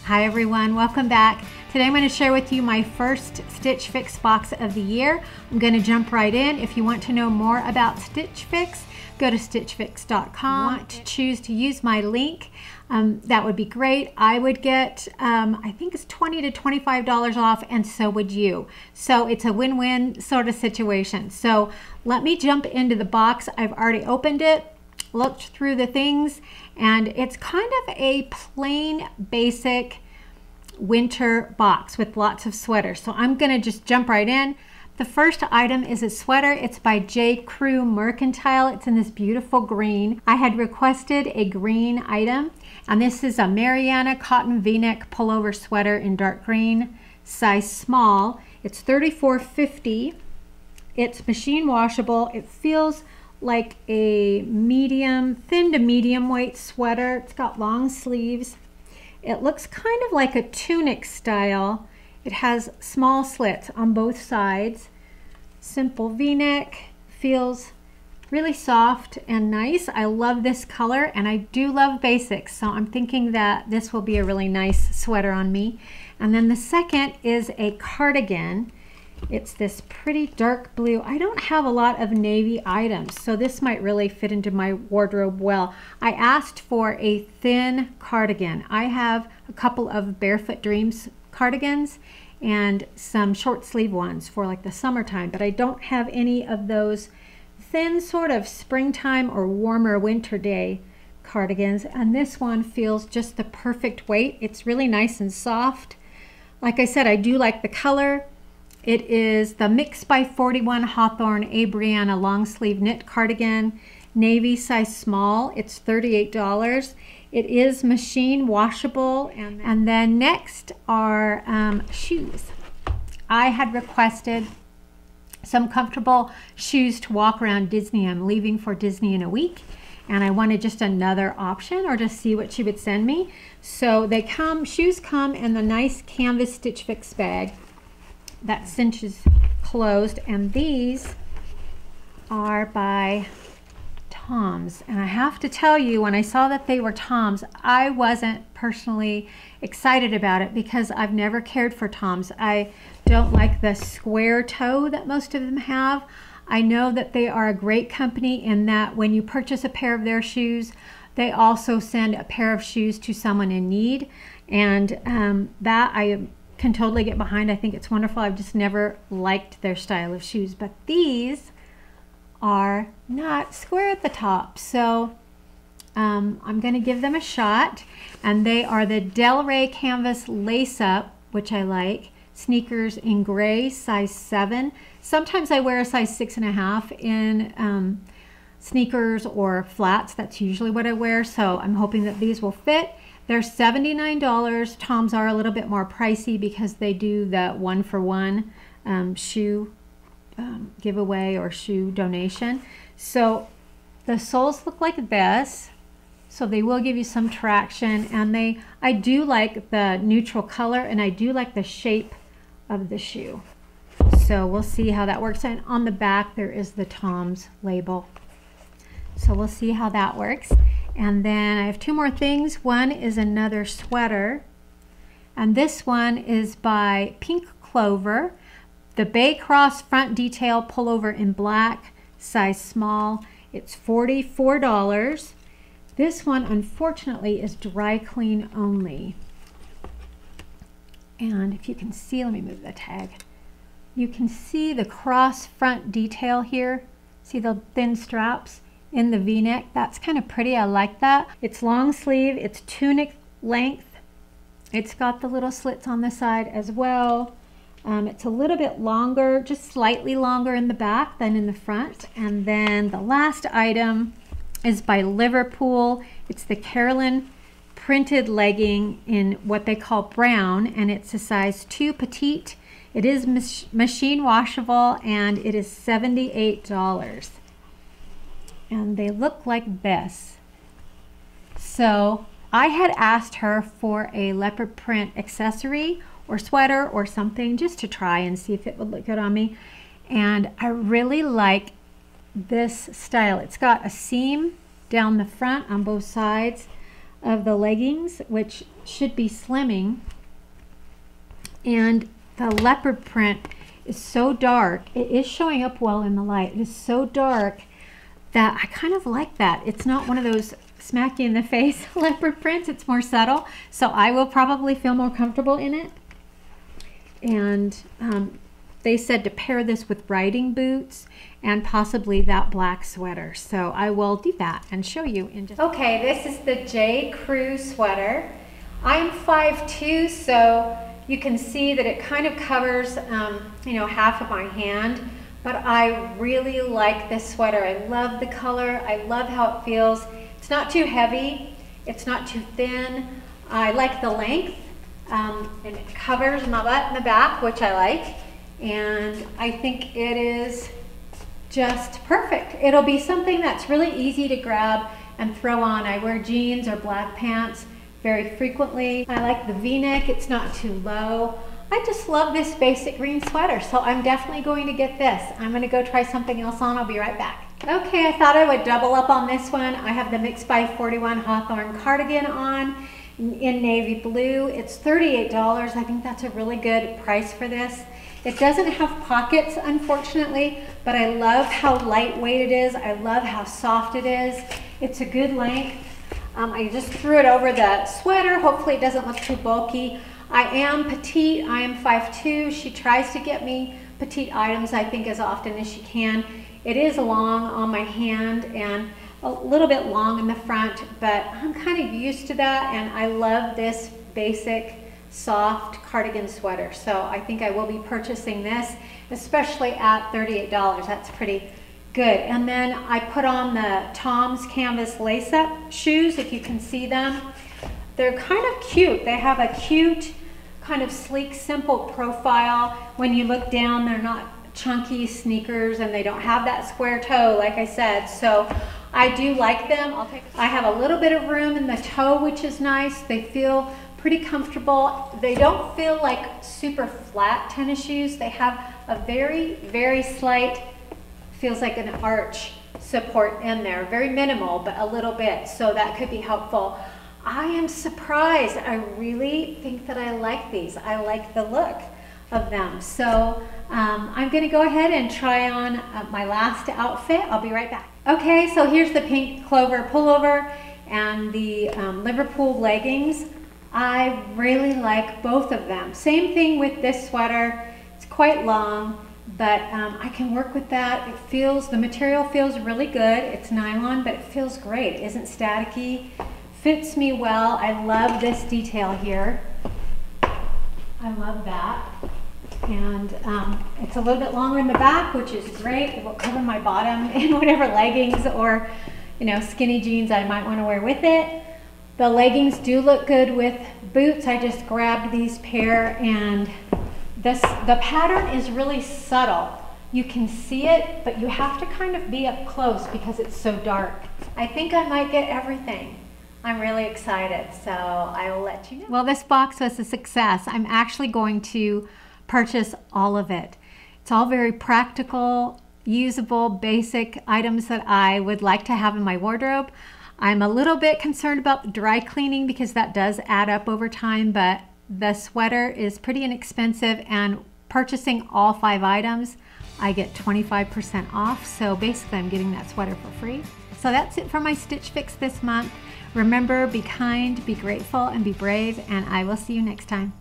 Hi everyone, welcome back. Today I'm going to share with you my first Stitch Fix box of the year. I'm going to jump right in. If you want to know more about Stitch Fix, go to stitchfix.com. Want to choose to use my link, that would be great. I would get, I think it's $20 to $25 off, and so would you. So it's a win-win sort of situation. So let me jump into the box. I've already opened it, looked through the things, and it's kind of a plain basic winter box with lots of sweaters. So I'm going to just jump right in. The first item is a sweater. It's by J.Crew Mercantile. It's in this beautiful green. I had requested a green item, and this is a Mariana cotton v-neck pullover sweater in dark green, size small. It's $34.50. It's machine washable. It feels like a medium, thin to medium weight sweater. It's got long sleeves. It looks kind of like a tunic style. It has small slits on both sides. Simple v-neck, feels really soft and nice. I love this color, and I do love basics, so I'm thinking that this will be a really nice sweater on me. And then the second is a cardigan. It's this pretty dark blue. I don't have a lot of navy items, so this might really fit into my wardrobe well. I asked for a thin cardigan. I have a couple of Barefoot Dreams cardigans and some short sleeve ones for like the summertime, but I don't have any of those thin sort of springtime or warmer winter day cardigans, and this one feels just the perfect weight. It's really nice and soft. Like I said, I do like the color. It is the Mix by 41 Hawthorn Abrianna long sleeve knit cardigan, navy, size small. It's $38. It is machine washable. And then next are shoes. I had requested some comfortable shoes to walk around Disney. I'm leaving for Disney in a week, and I wanted just another option or just see what she would send me. So shoes come in the nice canvas Stitch Fix bag that cinches closed, and these are by Tom's. And I have to tell you, when I saw that they were Tom's, I wasn't personally excited about it because I've never cared for Tom's. I don't like the square toe that most of them have. I know that they are a great company in that when you purchase a pair of their shoes, they also send a pair of shoes to someone in need, and that I can totally get behind. I think it's wonderful. I've just never liked their style of shoes, but these are not square at the top, so I'm going to give them a shot. And they are the Del Rey canvas lace up, which I like. Sneakers in gray, size 7. Sometimes I wear a size 6.5 in sneakers or flats. That's usually what I wear, so I'm hoping that these will fit. They're $79. Tom's are a little bit more pricey because they do the 1-for-1 shoe giveaway or shoe donation. So the soles look like this, so they will give you some traction, and I do like the neutral color, and I do like the shape of the shoe. So we'll see how that works. And on the back there is the Tom's label, so we'll see how that works. And then I have two more things. One is another sweater, and this one is by Pink Clover, the Bay Cross front detail pullover in black, size small. It's $44. This one unfortunately is dry clean only, and if you can see, let me move the tag, you can see the cross front detail here. See the thin straps in the v-neck? That's kind of pretty. I like that. It's long sleeve, it's tunic length, it's got the little slits on the side as well. It's a little bit longer, just slightly longer in the back than in the front. And then the last item is by Liverpool. It's the Carolyn printed legging in what they call brown, and it's a size 2 petite. It is machine washable, and it is $78. And they look like this. So I had asked her for a leopard print accessory or sweater or something just to try and see if it would look good on me, and I really like this style. It's got a seam down the front on both sides of the leggings, which should be slimming. And the leopard print is so dark. It is showing up well in the light. It is so dark that I kind of like that. It's not one of those smack you in the face leopard prints. It's more subtle. So I will probably feel more comfortable in it. And they said to pair this with riding boots and possibly that black sweater. So I will do that and show you in just... Okay, this is the J.Crew sweater. I'm 5'2", so you can see that it kind of covers, you know, half of my hand. But I really like this sweater. I love the color. I love how it feels. It's not too heavy. It's not too thin. I like the length. And it covers my butt in the back, which I like. And I think it is just perfect. It'll be something that's really easy to grab and throw on. I wear jeans or black pants very frequently. I like the V-neck. It's not too low. I just love this basic green sweater, so I'm definitely going to get this. I'm going to go try something else on. I'll be right back. Okay, I thought I would double up on this one. I have the Mix by 41 Hawthorn cardigan on in navy blue. It's $38. I think that's a really good price for this. It doesn't have pockets, unfortunately, but I love how lightweight it is. I love how soft it is. It's a good length. I just threw it over the sweater. Hopefully it doesn't look too bulky. I am petite. I am 5'2". She tries to get me petite items, I think, as often as she can. It is long on my hand and a little bit long in the front, but I'm kind of used to that, and I love this basic soft cardigan sweater. So I think I will be purchasing this, especially at $38. That's pretty good. And then I put on the Tom's canvas lace-up shoes, if you can see them. They're kind of cute. They have a cute, kind of sleek, simple profile. When you look down, they're not chunky sneakers, and they don't have that square toe, like I said. So I do like them. I have a little bit of room in the toe, which is nice. They feel pretty comfortable. They don't feel like super flat tennis shoes. They have a very, very slight, feels like an arch support in there. Very minimal, but a little bit. So that could be helpful. I am surprised. I really think that I like these. I like the look of them. So I'm going to go ahead and try on my last outfit. I'll be right back. Okay, so here's the pink Clover pullover and the Liverpool leggings. I really like both of them. Same thing with this sweater. It's quite long, but I can work with that. It feels, the material feels really good. It's nylon, but it feels great. It isn't staticky. Fits me well. I love this detail here. I love that. And it's a little bit longer in the back, which is great. It will cover my bottom in whatever leggings or, you know, skinny jeans I might want to wear with it. The leggings do look good with boots. I just grabbed these pair, and the pattern is really subtle. You can see it, but you have to kind of be up close because it's so dark. I think I might get everything. I'm really excited, so I will let you know. Well, this box was a success. I'm actually going to purchase all of it. It's all very practical, usable, basic items that I would like to have in my wardrobe. I'm a little bit concerned about the dry cleaning because that does add up over time, but the sweater is pretty inexpensive, and purchasing all 5 items, I get 25% off. So basically I'm getting that sweater for free. So that's it for my Stitch Fix this month. Remember, be kind, be grateful, and be brave, and I will see you next time.